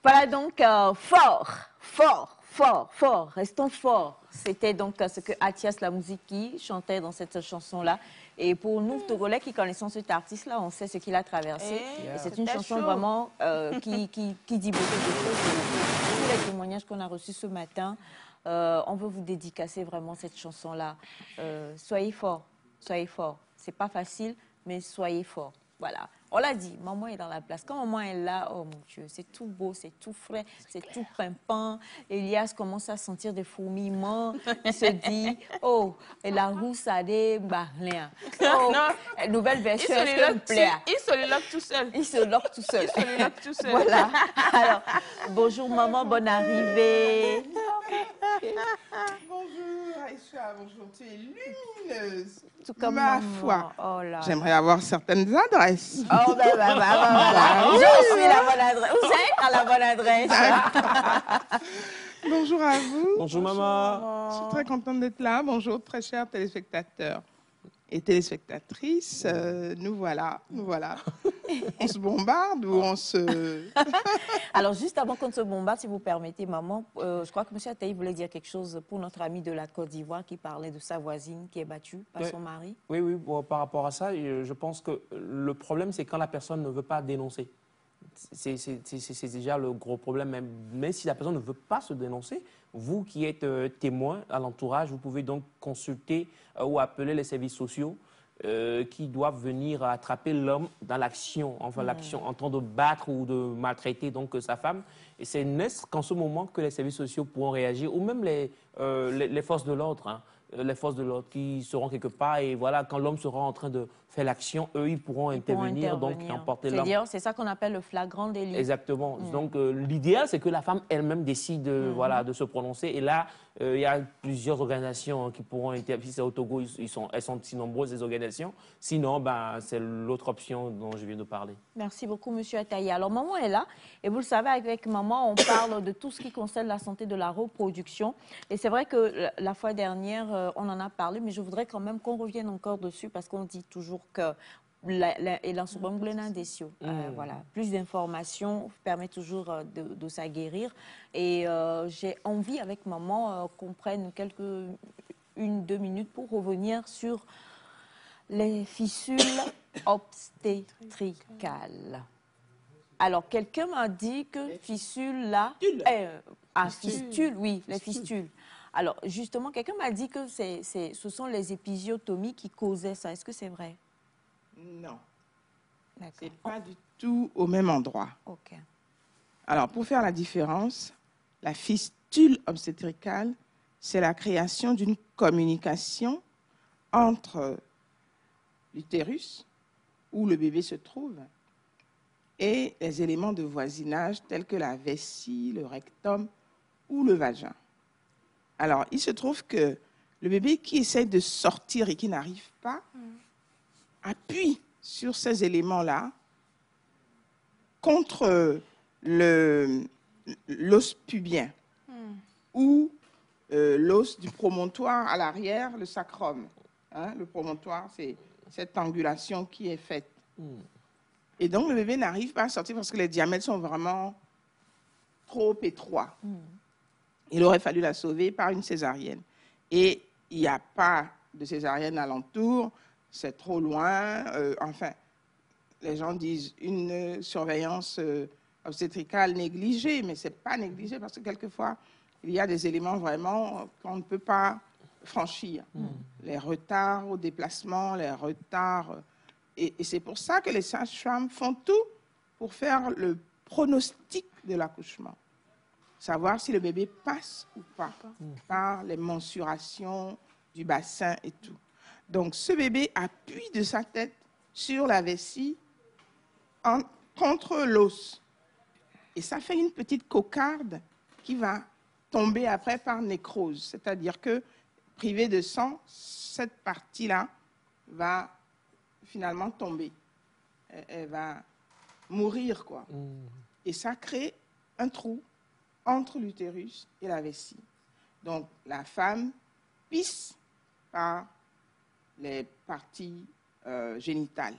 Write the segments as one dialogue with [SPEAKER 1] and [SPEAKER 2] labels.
[SPEAKER 1] Voilà donc fort, restons forts. C'était donc ce que Athias Lamoussiki chantait dans cette chanson-là. Et pour nous, Togolais qui connaissons cet artiste-là, on sait ce qu'il a traversé. Et c'est une chanson vraiment qui dit beaucoup de choses. Tous les témoignages qu'on a reçus ce matin, on veut vous dédicacer vraiment cette chanson-là. Soyez forts, soyez forts. C'est pas facile, mais soyez forts. Voilà. On l'a dit, maman est dans la place. Quand maman est là, oh mon Dieu, c'est tout beau, c'est tout frais, c'est tout pimpant. Elias commence à sentir des fourmillements. Il se dit, oh, et la roue, ça débarre. Oh, nouvelle version, est-ce que me plaît?
[SPEAKER 2] Il soliloque tout seul.
[SPEAKER 1] Il se loque tout seul.
[SPEAKER 2] Il soliloque tout seul.
[SPEAKER 1] Voilà. Alors, bonjour maman, bonne arrivée.
[SPEAKER 3] Bonjour Aïcha, bonjour, tu es lumineuse.
[SPEAKER 1] Tout comme
[SPEAKER 3] ma
[SPEAKER 1] maman.
[SPEAKER 3] foi.
[SPEAKER 1] Oh là.
[SPEAKER 3] J'aimerais avoir certaines adresses.
[SPEAKER 1] Oh ben, voilà. Je suis la bonne adresse. Vous êtes à la bonne adresse.
[SPEAKER 3] Bonjour à vous.
[SPEAKER 4] Bonjour maman.
[SPEAKER 3] Je suis très contente d'être là. Bonjour très chers téléspectateurs et téléspectatrices. Nous voilà. On se bombarde ou on se...
[SPEAKER 1] Alors, juste avant qu'on se bombarde, si vous permettez, maman, je crois que M. Ataï voulait dire quelque chose pour notre ami de la Côte d'Ivoire qui parlait de sa voisine qui est battue par son mari.
[SPEAKER 4] Oui, bon, par rapport à ça, je pense que le problème, c'est quand la personne ne veut pas dénoncer. C'est déjà le gros problème. Mais si la personne ne veut pas se dénoncer, vous qui êtes témoin à l'entourage, vous pouvez donc consulter ou appeler les services sociaux qui doivent venir attraper l'homme dans l'action, enfin l'action en train de battre ou de maltraiter donc sa femme. Et c'est qu'en ce moment que les services sociaux pourront réagir, ou même les forces de l'ordre, hein, les forces de l'ordre qui seront quelque part, et voilà, quand l'homme sera en train de faire l'action, eux, ils pourront intervenir, donc emporter l'homme.
[SPEAKER 1] C'est ça qu'on appelle le flagrant délit.
[SPEAKER 4] Exactement. Donc, l'idéal, c'est que la femme elle-même décide voilà, de se prononcer. Et là, il y a plusieurs organisations qui pourront intervenir. Si c'est au Togo, elles sont si nombreuses, ces organisations. Sinon, ben, c'est l'autre option dont je viens de parler.
[SPEAKER 1] Merci beaucoup, Monsieur Ataï. Alors, maman est là. Et vous le savez, avec maman, on parle de tout ce qui concerne la santé de la reproduction. Et c'est vrai que la fois dernière, on en a parlé, mais je voudrais quand même qu'on revienne encore dessus parce qu'on dit toujours que voilà, plus d'informations permet toujours de s'aguerrir. Et j'ai envie avec maman qu'on prenne 1-2 minutes pour revenir sur les fistules obstétricales. Alors, quelqu'un m'a dit que fistule là... fistule, oui, les fistules. Alors, justement, quelqu'un m'a dit que ce sont les épisiotomies qui causaient ça. Est-ce que c'est vrai?
[SPEAKER 3] Non. C'est pas du tout au même endroit.
[SPEAKER 1] OK.
[SPEAKER 3] Alors, pour faire la différence, la fistule obstétricale, c'est la création d'une communication entre l'utérus, où le bébé se trouve, et les éléments de voisinage tels que la vessie, le rectum ou le vagin. Alors, il se trouve que le bébé qui essaie de sortir et qui n'arrive pas appuie sur ces éléments-là contre l'os pubien ou l'os du promontoire à l'arrière, le sacrum. Hein, le promontoire, c'est cette angulation qui est faite. Et donc, le bébé n'arrive pas à sortir parce que les diamètres sont vraiment trop étroits. Il aurait fallu la sauver par une césarienne. Et il n'y a pas de césarienne alentour, c'est trop loin. Enfin, les gens disent une surveillance obstétricale négligée, mais ce n'est pas négligé parce que quelquefois, il y a des éléments vraiment qu'on ne peut pas franchir. Les retards au déplacement, les retards... Et c'est pour ça que les sages-femmes font tout pour faire le pronostic de l'accouchement. Savoir si le bébé passe ou pas par les mensurations du bassin et tout. Donc, ce bébé appuie de sa tête sur la vessie contre l'os. Et ça fait une petite cocarde qui va tomber après par nécrose. C'est-à-dire que, privée de sang, cette partie-là va finalement tomber. Elle va mourir, quoi. Et ça crée un trou entre l'utérus et la vessie. Donc, la femme pisse par les parties génitales.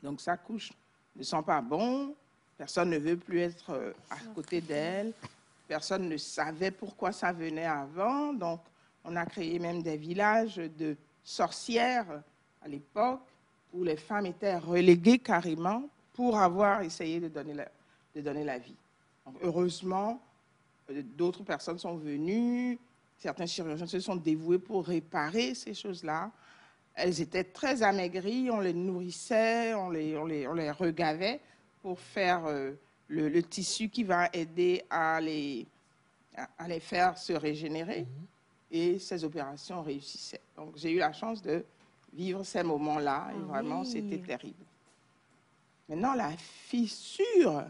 [SPEAKER 3] Donc, sa couche ne sent pas bon, Personne ne veut plus être à côté d'elle. Personne ne savait pourquoi ça venait avant. Donc, on a créé même des villages de sorcières à l'époque où les femmes étaient reléguées carrément pour avoir essayé de donner la vie. Donc, heureusement, d'autres personnes sont venues. Certains chirurgiens se sont dévoués pour réparer ces choses-là. Elles étaient très amaigries, on les nourrissait, on les regavait pour faire le tissu qui va aider à les faire se régénérer. Et ces opérations réussissaient. Donc, j'ai eu la chance de vivre ces moments-là et vraiment, c'était terrible. Maintenant, la fissure,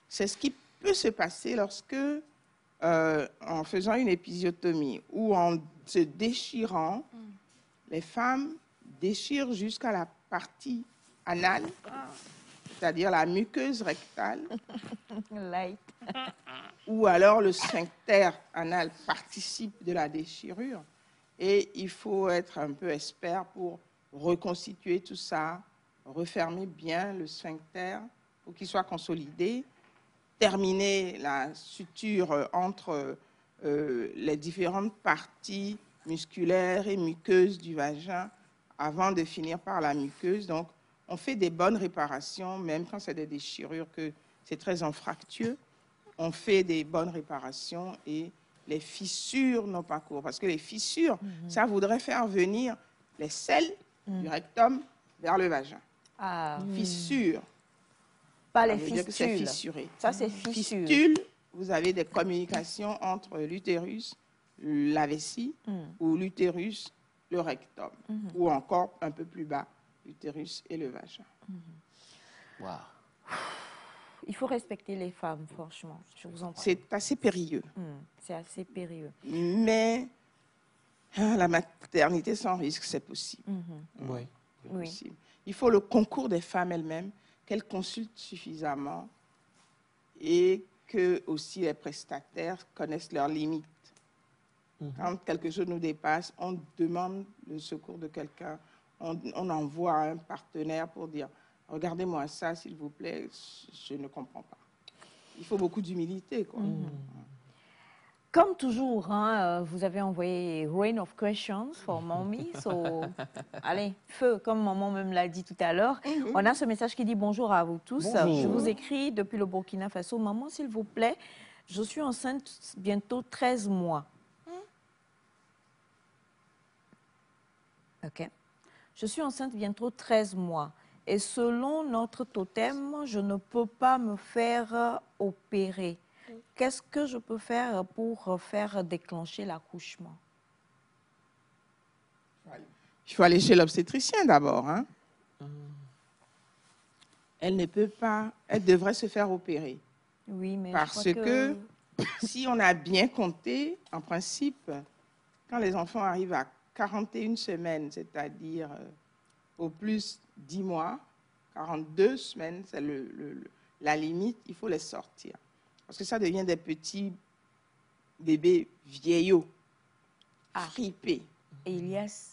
[SPEAKER 3] c'est ce qui peut se passer lorsque, en faisant une épisiotomie ou en se déchirant, les femmes déchirent jusqu'à la partie anale, c'est-à-dire la muqueuse rectale, ou alors le sphincter anal participe de la déchirure. Et il faut être un peu expert pour reconstituer tout ça, refermer bien le sphincter pour qu'il soit consolidé, terminer la suture entre les différentes parties musculaires et muqueuses du vagin avant de finir par la muqueuse. Donc, on fait des bonnes réparations, même quand c'est des déchirures que c'est très anfractueux. On fait des bonnes réparations et les fissures n'ont pas cours. Parce que les fissures, ça voudrait faire venir les selles du rectum vers le vagin. Fissure.
[SPEAKER 1] Pas
[SPEAKER 3] Ça
[SPEAKER 1] les
[SPEAKER 3] veut dire que c'est
[SPEAKER 1] fistules.
[SPEAKER 3] fissuré.
[SPEAKER 1] Ça, c'est fissure.
[SPEAKER 3] Fistule, vous avez des communications entre l'utérus, la vessie, ou l'utérus, le rectum, ou encore un peu plus bas, l'utérus et le vagin.
[SPEAKER 4] Wow.
[SPEAKER 1] Il faut respecter les femmes, franchement. Je vous en prie.
[SPEAKER 3] C'est assez périlleux.
[SPEAKER 1] C'est assez périlleux.
[SPEAKER 3] Mais la maternité sans risque, c'est possible.
[SPEAKER 4] Oui.
[SPEAKER 3] C'est possible. Il faut le concours des femmes elles-mêmes, qu'elles consultent suffisamment et que aussi les prestataires connaissent leurs limites. Quand quelque chose nous dépasse, on demande le secours de quelqu'un, on envoie un partenaire pour dire « Regardez-moi ça, s'il vous plaît, je ne comprends pas ». Il faut beaucoup d'humilité, quoi.
[SPEAKER 1] Comme toujours, hein, vous avez envoyé Rain of Questions for Mommy. So, allez, feu, comme maman même l'a dit tout à l'heure. On a ce message qui dit bonjour à vous tous.
[SPEAKER 4] Bonjour.
[SPEAKER 1] Je vous écris depuis le Burkina Faso. Maman, s'il vous plaît, je suis enceinte bientôt 13 mois. OK. Je suis enceinte bientôt 13 mois. Et selon notre totem, je ne peux pas me faire opérer. Qu'est-ce que je peux faire pour faire déclencher l'accouchement?
[SPEAKER 3] Il faut aller chez l'obstétricien d'abord. Hein. Elle ne peut pas, elle devrait se faire opérer.
[SPEAKER 1] Oui, mais
[SPEAKER 3] parce
[SPEAKER 1] je crois
[SPEAKER 3] que si on a bien compté, en principe, quand les enfants arrivent à 41 semaines, c'est-à-dire au plus 10 mois, 42 semaines, c'est la limite, il faut les sortir. Parce que ça devient des petits bébés vieillots, fripés,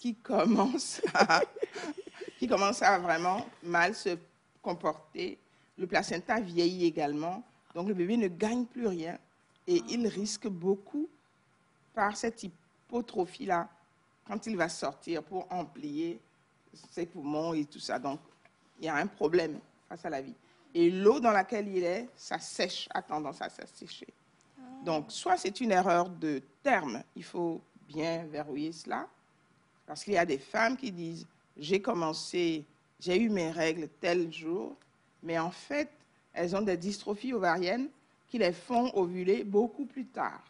[SPEAKER 3] qui commencent à vraiment mal se comporter. Le placenta vieillit également, donc le bébé ne gagne plus rien et il risque beaucoup par cette hypotrophie-là quand il va sortir pour amplier ses poumons et tout ça. Donc, il y a un problème face à la vie. Et l'eau dans laquelle il est, ça sèche, a tendance à s'assécher. Donc, soit c'est une erreur de terme, il faut bien verrouiller cela, parce qu'il y a des femmes qui disent « j'ai eu mes règles tel jour », mais en fait, elles ont des dystrophies ovariennes qui les font ovuler beaucoup plus tard.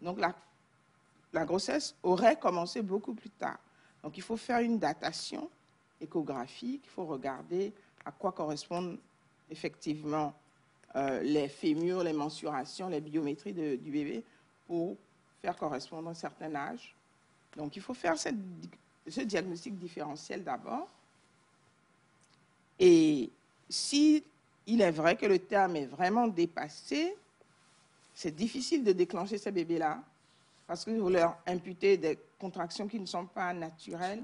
[SPEAKER 3] Donc, la grossesse aurait commencé beaucoup plus tard. Donc, il faut faire une datation échographique, il faut regarder à quoi correspondent effectivement les fémurs, les mensurations, les biométries du bébé pour faire correspondre un certain âge. Donc, il faut faire ce diagnostic différentiel d'abord. Et si il est vrai que le terme est vraiment dépassé, c'est difficile de déclencher ces bébés-là parce que vous leur imputez des contractions qui ne sont pas naturelles.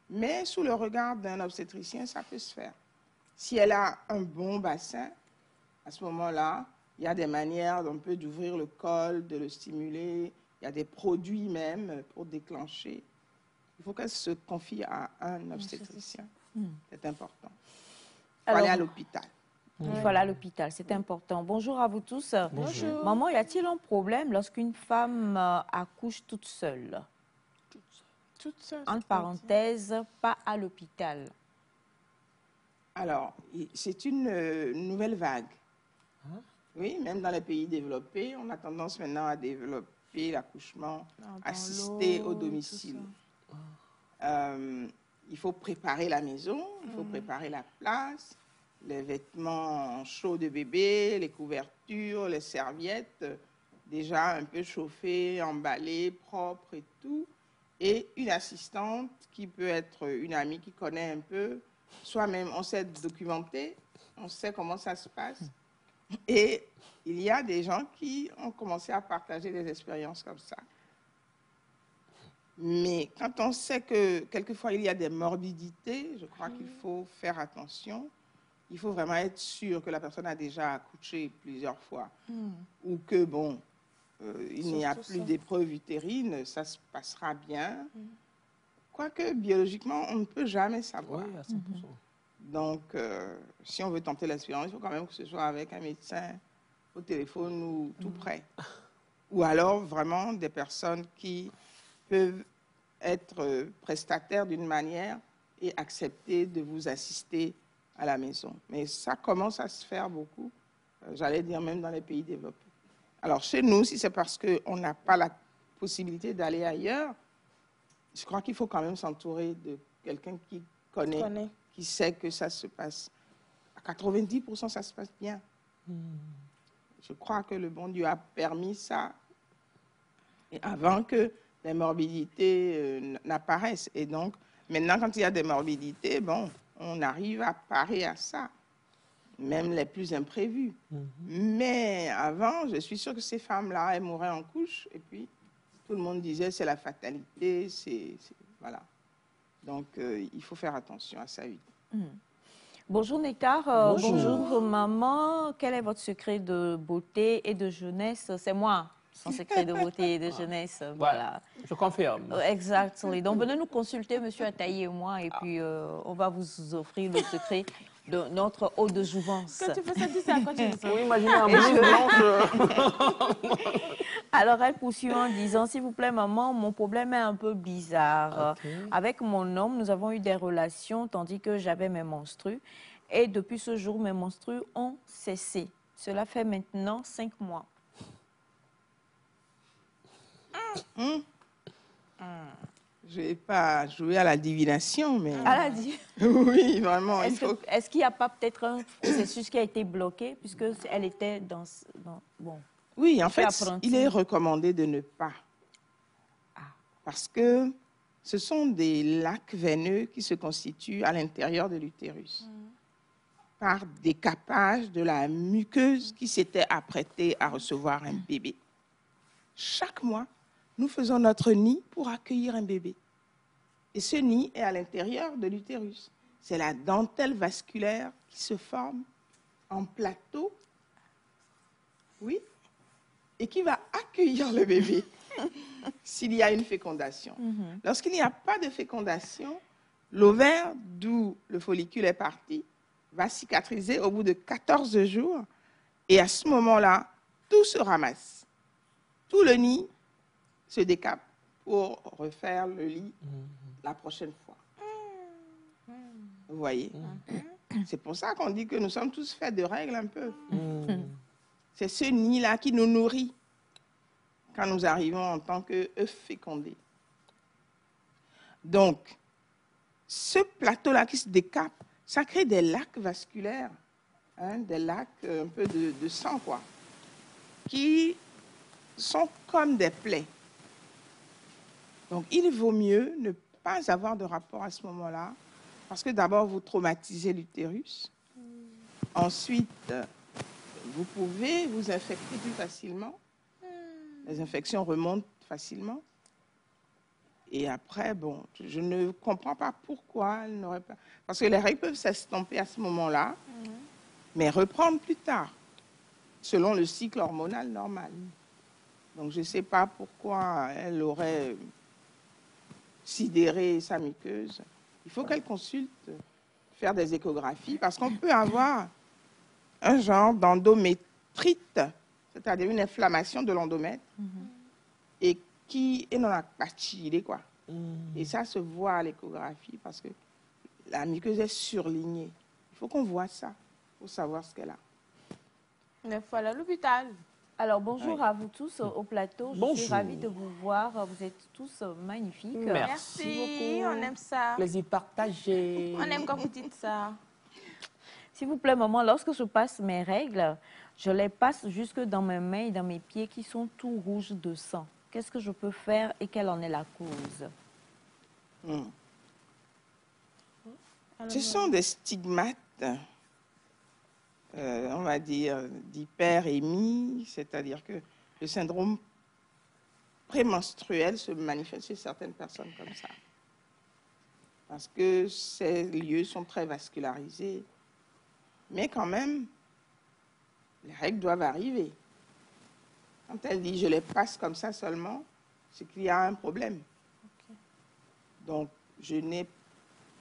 [SPEAKER 3] Mais sous le regard d'un obstétricien, ça peut se faire. Si elle a un bon bassin, À ce moment-là, il y a des manières un peu d'ouvrir le col, de le stimuler. Il y a des produits même pour déclencher. Il faut qu'elle se confie à un obstétricien. C'est important. Il faut aller à l'hôpital.
[SPEAKER 1] Il faut aller à l'hôpital, c'est important. Bonjour à vous tous.
[SPEAKER 4] Bonjour.
[SPEAKER 1] Maman, y a-t-il un problème lorsqu'une femme accouche toute seule?
[SPEAKER 2] Toute seule.
[SPEAKER 1] En parenthèse, pas à l'hôpital.
[SPEAKER 3] Alors, c'est une nouvelle vague. Oui, même dans les pays développés, on a tendance maintenant à développer l'accouchement assisté au domicile. Il faut préparer la maison, il faut préparer la place, les vêtements chauds de bébé, les couvertures, les serviettes, déjà un peu chauffées, emballées, propres et tout. Et une assistante qui peut être une amie qui connaît un peu, soit même on sait documenter, on sait comment ça se passe. Et il y a des gens qui ont commencé à partager des expériences comme ça. Mais quand on sait que quelquefois il y a des morbidités, je crois qu'il faut faire attention. Il faut vraiment être sûr que la personne a déjà accouché plusieurs fois. Ou que, bon, il n'y a plus d'épreuve utérine, ça se passera bien. Quoique, biologiquement, on ne peut jamais savoir.
[SPEAKER 4] Oui, à 100%.
[SPEAKER 3] Donc, si on veut tenter l'expérience, il faut quand même que ce soit avec un médecin au téléphone ou tout près. Ou alors, vraiment, des personnes qui peuvent être prestataires d'une manière et accepter de vous assister à la maison. Mais ça commence à se faire beaucoup, j'allais dire même dans les pays développés. Alors, chez nous, si c'est parce qu'on n'a pas la possibilité d'aller ailleurs, je crois qu'il faut quand même s'entourer de quelqu'un qui connaît, qui sait que ça se passe. À 90%, ça se passe bien. Je crois que le bon Dieu a permis ça et avant que les morbidités n'apparaissent. Et donc, maintenant, quand il y a des morbidités, bon, on arrive à parer à ça, même les plus imprévus. Mais avant, je suis sûre que ces femmes-là, elles mouraient en couche et puis tout le monde disait c'est la fatalité, voilà. Donc, il faut faire attention à ça, oui.
[SPEAKER 1] Bonjour Nectar, bonjour maman. Quel est votre secret de beauté et de jeunesse? C'est moi, son secret de beauté et de jeunesse. Voilà.
[SPEAKER 4] Je confirme.
[SPEAKER 1] Exactement. Donc, venez nous consulter, monsieur Ataï et moi, et puis on va vous offrir le secret de notre eau de jouvence.
[SPEAKER 2] Quand tu fais ça, tu sais à quoi tu dis ça?
[SPEAKER 4] Oui, imaginez un blouse blanche.
[SPEAKER 1] Alors, elle poursuit en disant, s'il vous plaît, maman, mon problème est un peu bizarre. Avec mon homme, nous avons eu des relations tandis que j'avais mes menstrues. Et depuis ce jour, mes menstrues ont cessé. Cela fait maintenant 5 mois.
[SPEAKER 3] Je ne vais pas jouer à la divination, mais...
[SPEAKER 1] Elle a dit.
[SPEAKER 3] Oui, vraiment.
[SPEAKER 1] Est-ce qu'il n'y a pas peut-être un processus qui a été bloqué puisqu'elle était dans bon.
[SPEAKER 3] Oui, en fait, il est recommandé de ne pas. Parce que ce sont des lacs veineux qui se constituent à l'intérieur de l'utérus par décapage de la muqueuse qui s'était apprêtée à recevoir un bébé. Chaque mois, nous faisons notre nid pour accueillir un bébé. Et ce nid est à l'intérieur de l'utérus. C'est la dentelle vasculaire qui se forme en plateau, oui, et qui va accueillir le bébé s'il y a une fécondation. Lorsqu'il n'y a pas de fécondation, l'ovaire, d'où le follicule est parti, va cicatriser au bout de 14 jours. Et à ce moment-là, tout se ramasse. Tout le nid se décape pour refaire le lit la prochaine fois. Vous voyez? C'est pour ça qu'on dit que nous sommes tous faits de règles un peu. C'est ce nid-là qui nous nourrit quand nous arrivons en tant qu'œufs fécondés. Donc, ce plateau-là qui se décape, ça crée des lacs vasculaires, des lacs un peu de sang, quoi, qui sont comme des plaies. Donc, il vaut mieux ne pas avoir de rapport à ce moment-là, parce que d'abord, vous traumatisez l'utérus. Ensuite, vous pouvez vous infecter plus facilement. Les infections remontent facilement. Et après, bon, je ne comprends pas pourquoi elle n'aurait pas... Parce que les règles peuvent s'estomper à ce moment-là, mais reprendre plus tard. selon le cycle hormonal normal. Donc, je ne sais pas pourquoi elle aurait sidéré sa muqueuse. Il faut qu'elle consulte, faire des échographies, parce qu'on peut avoir un genre d'endométrite, c'est-à-dire une inflammation de l'endomètre, et qui est dans la pachille, quoi. Et ça se voit à l'échographie, parce que la muqueuse est surlignée. Il faut qu'on voit ça, pour savoir ce qu'elle a.
[SPEAKER 2] Il faut aller à l'hôpital.
[SPEAKER 1] Alors, bonjour à vous tous au plateau. Je suis ravie de vous voir. Vous êtes tous magnifiques.
[SPEAKER 4] Merci
[SPEAKER 2] Merci, on aime ça.
[SPEAKER 4] Plaisir partagé.
[SPEAKER 2] On aime quand vous dites ça.
[SPEAKER 1] S'il vous plaît, maman, lorsque je passe mes règles, je les passe jusque dans mes mains et dans mes pieds qui sont tout rouges de sang. Qu'est-ce que je peux faire et quelle en est la cause?
[SPEAKER 3] Ce sont des stigmates, on va dire, d'hyperémie, c'est-à-dire que le syndrome prémenstruel se manifeste chez certaines personnes comme ça. Parce que ces lieux sont très vascularisés. Mais quand même, les règles doivent arriver. Quand elle dit « je les passe comme ça seulement », c'est qu'il y a un problème. Okay. Donc, je n'ai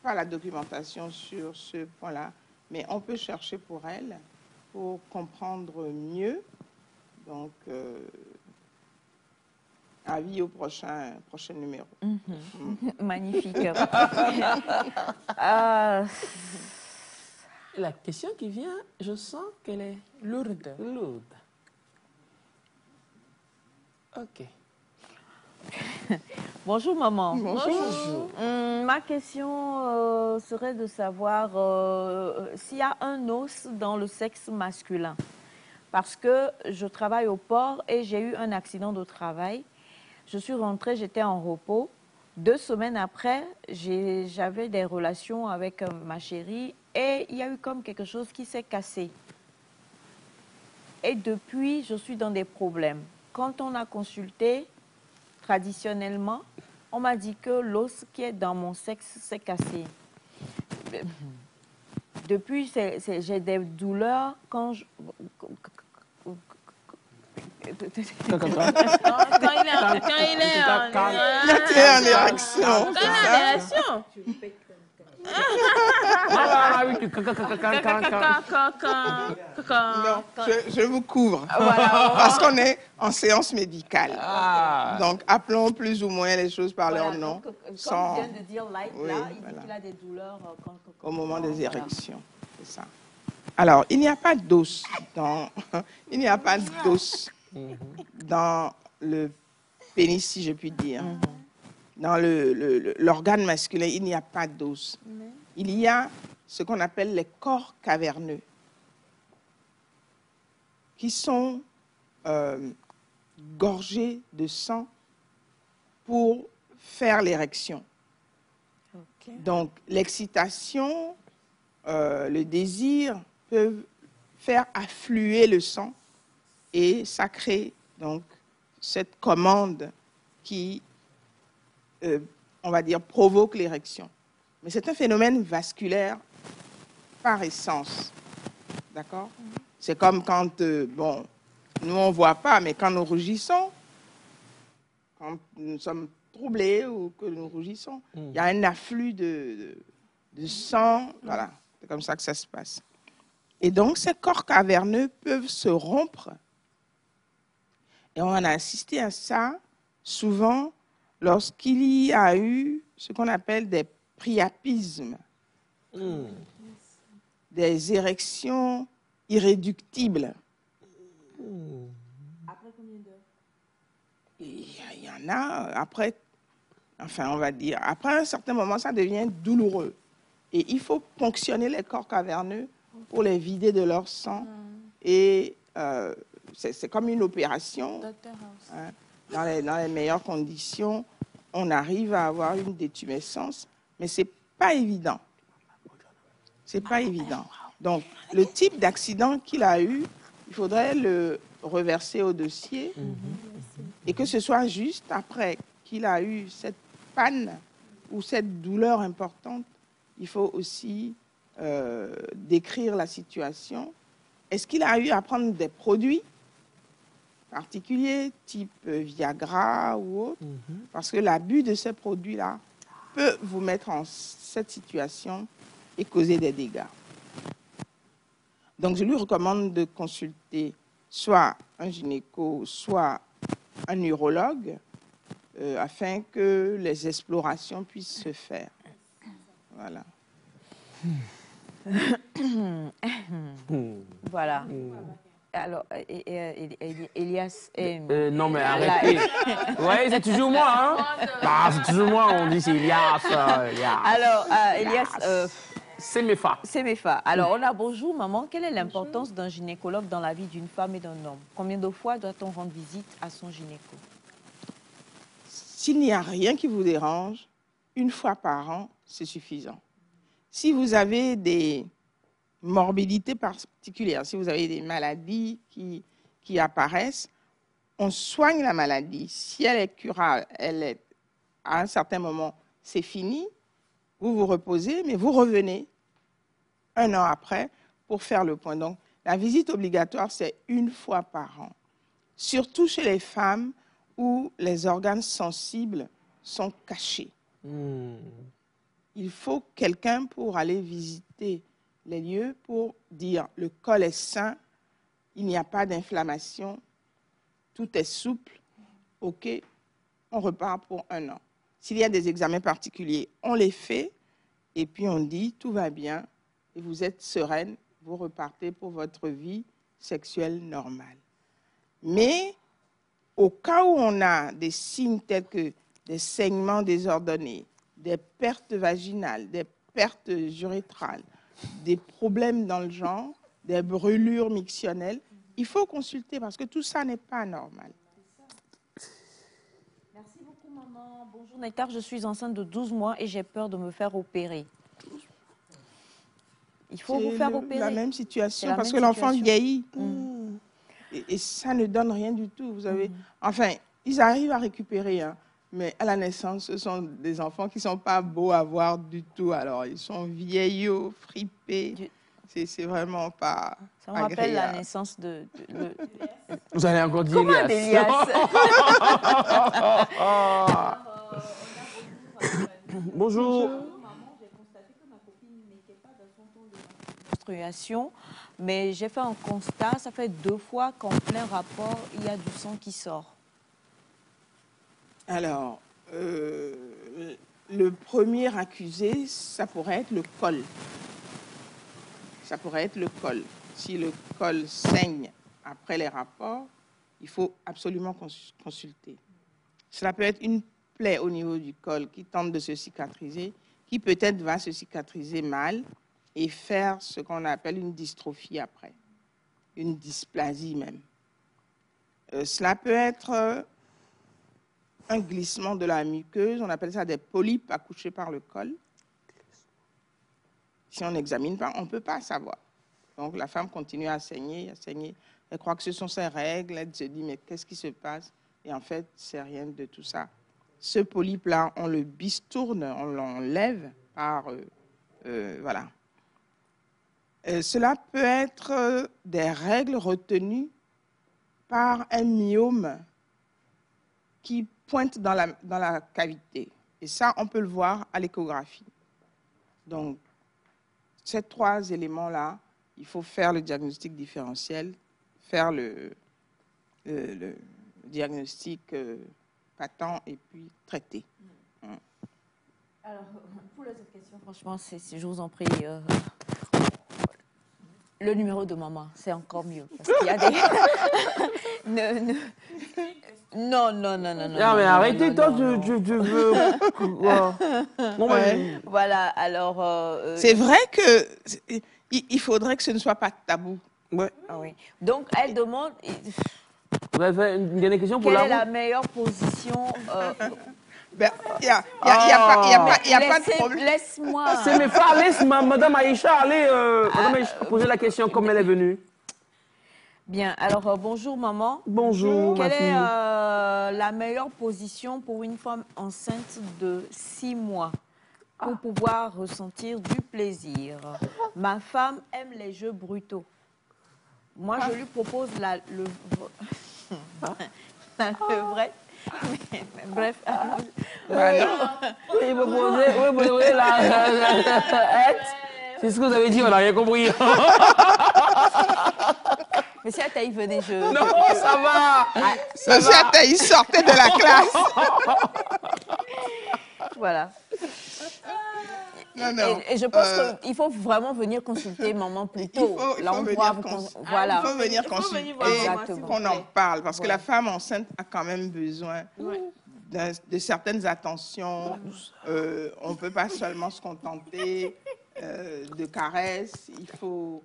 [SPEAKER 3] pas la documentation sur ce point-là, mais on peut chercher pour elle, pour comprendre mieux. Donc, avis au prochain numéro.
[SPEAKER 1] Magnifique.
[SPEAKER 4] La question qui vient, je sens qu'elle est lourde. OK.
[SPEAKER 1] Bonjour, maman.
[SPEAKER 3] Bonjour.
[SPEAKER 1] Ma question serait de savoir s'il y a un os dans le sexe masculin. Parce que je travaille au port et j'ai eu un accident de travail. Je suis rentrée, j'étais en repos. 2 semaines après, j'avais des relations avec ma chérie et il y a eu comme quelque chose qui s'est cassé. Et depuis, je suis dans des problèmes. Quand on a consulté, traditionnellement, on m'a dit que l'os qui est dans mon sexe s'est cassé. Depuis, j'ai des douleurs quand je...
[SPEAKER 2] Quand il est
[SPEAKER 3] en érection. Non, je vous couvre. Parce qu'on est en séance médicale. Donc, appelons plus ou moins les choses par leur nom.
[SPEAKER 1] Comme sans... vient de dire Light, là, il dit qu'il a des douleurs
[SPEAKER 3] au moment des érections. C'est ça. Alors, il n'y a pas d'os dans... Il n'y a pas d'os dans le pénis, si je puis dire. Dans l'organe masculin, il n'y a pas d'os. Il y a ce qu'on appelle les corps caverneux, qui sont gorgés de sang pour faire l'érection. Okay. Donc, l'excitation, le désir peuvent faire affluer le sang et ça crée donc cette commande qui, on va dire, provoque l'érection. Mais c'est un phénomène vasculaire par essence. D'accord? C'est comme quand, bon, nous on ne voit pas, mais quand nous rougissons, quand nous sommes troublés ou que nous rougissons, il y a un afflux de sang. Voilà, c'est comme ça que ça se passe. Et donc, ces corps caverneux peuvent se rompre. Et on a assisté à ça souvent lorsqu'il y a eu ce qu'on appelle des priapismes, des érections irréductibles.
[SPEAKER 1] Après combien d'heures?
[SPEAKER 3] Il y en a, après, enfin on va dire, après un certain moment, ça devient douloureux. Et il faut ponctionner les corps caverneux pour les vider de leur sang. Et c'est comme une opération. Hein, dans les meilleures conditions, on arrive à avoir une détumescence, mais ce n'est pas évident. C'est pas évident. Donc, le type d'accident qu'il a eu, il faudrait le reverser au dossier et que ce soit juste après qu'il a eu cette panne ou cette douleur importante, il faut aussi décrire la situation est-ce qu'il a eu à prendre des produits particuliers, type Viagra ou autre? Parce que l'abus de ces produits-là peut vous mettre en cette situation et causer des dégâts. Donc, je lui recommande de consulter soit un gynéco, soit un urologue, afin que les explorations puissent se faire. Voilà.
[SPEAKER 1] Voilà. Alors, Elias...
[SPEAKER 4] non, mais arrêtez. Oui, c'est toujours moi, hein? Ah, c'est toujours moi, on dit c'est Elias.
[SPEAKER 1] Alors, Elias...
[SPEAKER 4] c'est Mefa.
[SPEAKER 1] C'est Mefa. Alors, on a bonjour, maman. Quelle est l'importance d'un gynécologue dans la vie d'une femme et d'un homme? Combien de fois doit-on rendre visite à son gynéco?
[SPEAKER 3] S'il n'y a rien qui vous dérange, une fois par an, c'est suffisant. Si vous avez des morbidités particulières, si vous avez des maladies qui apparaissent, on soigne la maladie. Si elle est curable, à un certain moment, c'est fini, vous vous reposez, mais vous revenez un an après pour faire le point. Donc, la visite obligatoire, c'est une fois par an. Surtout chez les femmes où les organes sensibles sont cachés. Il faut quelqu'un pour aller visiter les lieux pour dire le col est sain, il n'y a pas d'inflammation, tout est souple, ok, on repart pour un an. S'il y a des examens particuliers, on les fait et puis on dit tout va bien et vous êtes sereine, vous repartez pour votre vie sexuelle normale. Mais au cas où on a des signes tels que des saignements désordonnés, des pertes vaginales, des pertes urétrales, des problèmes dans le genre, des brûlures mictionnelles, il faut consulter parce que tout ça n'est pas normal.
[SPEAKER 1] Merci beaucoup, maman. Bonjour, Nectar. Je suis enceinte de 12 mois et j'ai peur de me faire opérer. Il faut vous faire opérer.
[SPEAKER 3] La même situation parce que l'enfant vieillit. Et ça ne donne rien du tout. Vous avez, enfin, ils arrivent à récupérer, hein, mais à la naissance, ce sont des enfants qui ne sont pas beaux à voir du tout. Alors, ils sont vieillots, fripés. C'est vraiment pas
[SPEAKER 1] Ça me rappelle la naissance de...
[SPEAKER 4] Vous allez encore dire
[SPEAKER 1] Elias.
[SPEAKER 4] Bonjour.
[SPEAKER 1] Maman, j'ai constaté que ma copine n'était pas dans son temps de menstruation, mais j'ai fait un constat, ça fait 2 fois qu'en plein rapport, il y a du sang qui sort.
[SPEAKER 3] Alors, le premier accusé, ça pourrait être le col. Ça pourrait être le col. Si le col saigne après les rapports, il faut absolument consulter. Cela peut être une plaie au niveau du col qui tente de se cicatriser, qui peut-être va se cicatriser mal et faire ce qu'on appelle une dystrophie après, une dysplasie même. Cela peut être un glissement de la muqueuse, on appelle ça des polypes accouchés par le col. Si on n'examine pas, on ne peut pas savoir. Donc la femme continue à saigner, elle croit que ce sont ses règles, elle se dit mais qu'est-ce qui se passe? Et en fait, c'est rien de tout ça. Ce polype-là, on le bistourne, on l'enlève par... voilà. Cela peut être des règles retenues par un myome qui pointe dans la cavité. Et ça, on peut le voir à l'échographie. Donc, ces 3 éléments-là, il faut faire le diagnostic différentiel, faire le diagnostic patent et puis traiter.
[SPEAKER 1] Alors, pour les autres questions, franchement, je vous en prie, le numéro de maman, c'est encore mieux. Parce qu'il y a des... Non. Non,
[SPEAKER 4] mais arrêtez, toi, tu veux...
[SPEAKER 1] Voilà, alors...
[SPEAKER 3] C'est vrai que il faudrait que ce ne soit pas tabou.
[SPEAKER 4] Ouais.
[SPEAKER 1] Ah oui. Donc, elle demande...
[SPEAKER 4] Vous avez fait une dernière question pour
[SPEAKER 1] quelle
[SPEAKER 4] la
[SPEAKER 1] est la meilleure position
[SPEAKER 3] Il n'y a pas de problème.
[SPEAKER 1] Laisse-moi...
[SPEAKER 4] C'est mes frères, laisse Madame Aïcha aller Madame Aïcha poser la question comme elle est venue.
[SPEAKER 1] Bien, alors bonjour maman.
[SPEAKER 4] Bonjour ma fille.
[SPEAKER 1] Quelle est la meilleure position pour une femme enceinte de 6 mois pour pouvoir ressentir du plaisir? Ma femme aime les jeux brutaux. Moi, je lui propose le vrai. Bref.
[SPEAKER 4] Il me posait la... C'est ce que vous avez dit, on n'a rien compris.
[SPEAKER 1] Monsieur Ataï, venez,
[SPEAKER 4] Non, ça va.
[SPEAKER 3] Monsieur Ataï sortait de la classe.
[SPEAKER 1] Voilà.
[SPEAKER 3] Non.
[SPEAKER 1] Et je pense qu'il faut vraiment venir consulter maman plus tôt.
[SPEAKER 3] Il faut venir consulter, qu'on en parle, parce que la femme enceinte a quand même besoin de certaines attentions. On ne peut pas seulement se contenter de caresses, il faut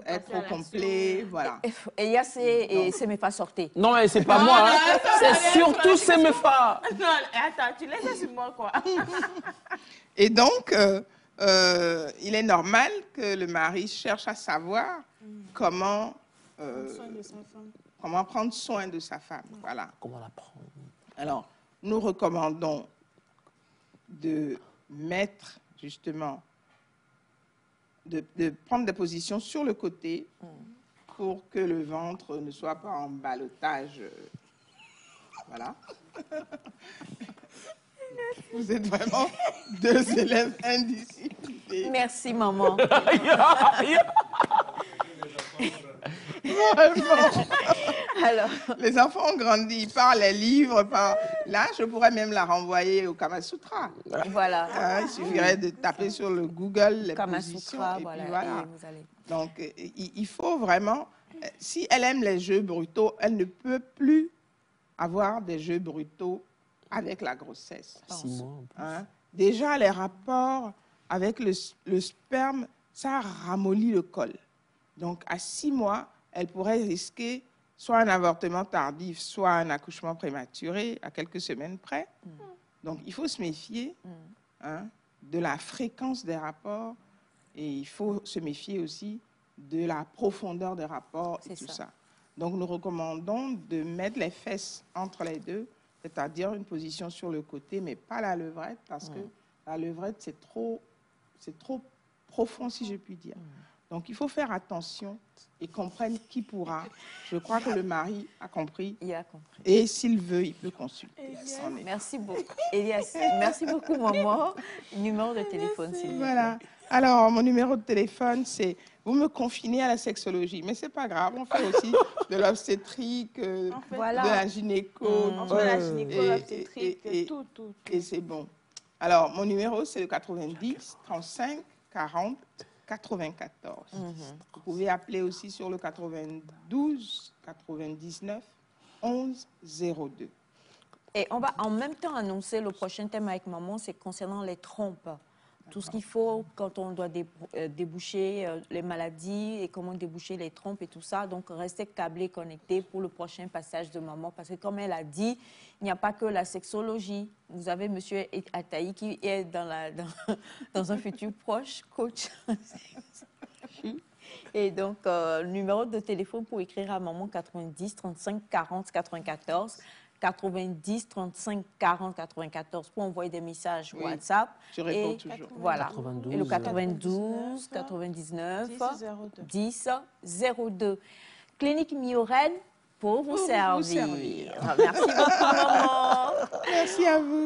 [SPEAKER 3] être au complet, voilà.
[SPEAKER 1] Et il y a ces méfa sortez.
[SPEAKER 4] Non, mais c'est pas moi, hein. C'est surtout ces méfa.
[SPEAKER 2] Non, attends, tu laisses sur moi, quoi.
[SPEAKER 3] Et donc, il est normal que le mari cherche à savoir comment prendre soin de sa femme. Voilà.
[SPEAKER 4] Comment la prendre?
[SPEAKER 3] Alors, nous recommandons de mettre justement, de prendre des positions sur le côté pour que le ventre ne soit pas en ballottage. Voilà. Vous êtes vraiment deux élèves indisciplinés.
[SPEAKER 1] Merci, maman. Alors,
[SPEAKER 3] les enfants ont grandi par les livres, par... Là, je pourrais même la renvoyer au Kama Sutra.
[SPEAKER 1] Voilà.
[SPEAKER 3] Il suffirait de taper sur le Google les
[SPEAKER 1] Kama
[SPEAKER 3] positions
[SPEAKER 1] Sutra,
[SPEAKER 3] et
[SPEAKER 1] voilà.
[SPEAKER 3] puis voilà.
[SPEAKER 1] Et vous allez...
[SPEAKER 3] Donc, il faut vraiment... Si elle aime les jeux brutaux, elle ne peut plus avoir des jeux brutaux avec la grossesse.
[SPEAKER 4] 6 mois.
[SPEAKER 3] Hein? Déjà, les rapports avec le sperme, ça ramollit le col. Donc, à 6 mois, elle pourrait risquer soit un avortement tardif, soit un accouchement prématuré à quelques semaines près. Donc, il faut se méfier de la fréquence des rapports et il faut se méfier aussi de la profondeur des rapports et tout ça. Donc, nous recommandons de mettre les fesses entre les deux, c'est-à-dire une position sur le côté, mais pas la levrette, parce que la levrette, c'est trop profond, si je puis dire. Donc, il faut faire attention et comprendre qui pourra. Je crois que le mari a compris.
[SPEAKER 1] Il a compris.
[SPEAKER 3] Et s'il veut, il peut consulter.
[SPEAKER 1] Merci beaucoup. Elias, merci beaucoup, maman. Numéro de téléphone, s'il vous plaît.
[SPEAKER 3] Voilà. Alors, mon numéro de téléphone, c'est... Vous me confinez à la sexologie, mais ce n'est pas grave. On fait aussi de l'obstétrique, de la gynéco.
[SPEAKER 2] On fait la gynéco, l'obstétrique, tout.
[SPEAKER 3] Et c'est bon. Alors, mon numéro, c'est le 90 35 40 94. Vous pouvez appeler aussi sur le 92 99 11 02.
[SPEAKER 1] Et on va en même temps annoncer le prochain thème avec maman, c'est concernant les trompes. Tout ce qu'il faut quand on doit déboucher les maladies et comment déboucher les trompes et tout ça. Donc, restez câblés, connectés pour le prochain passage de maman. Parce que comme elle a dit, il n'y a pas que la sexologie. Vous avez M. Ataï qui est dans un futur proche, coach. Et donc, numéro de téléphone pour écrire à maman, 90 35 40 94. 90 35 40 94 pour envoyer des messages WhatsApp.
[SPEAKER 3] Je réponds toujours.
[SPEAKER 1] Voilà.
[SPEAKER 4] 92,
[SPEAKER 1] et le 92 99 10 02. Clinique Mioren pour vous servir. Merci beaucoup, maman.
[SPEAKER 3] Merci à vous.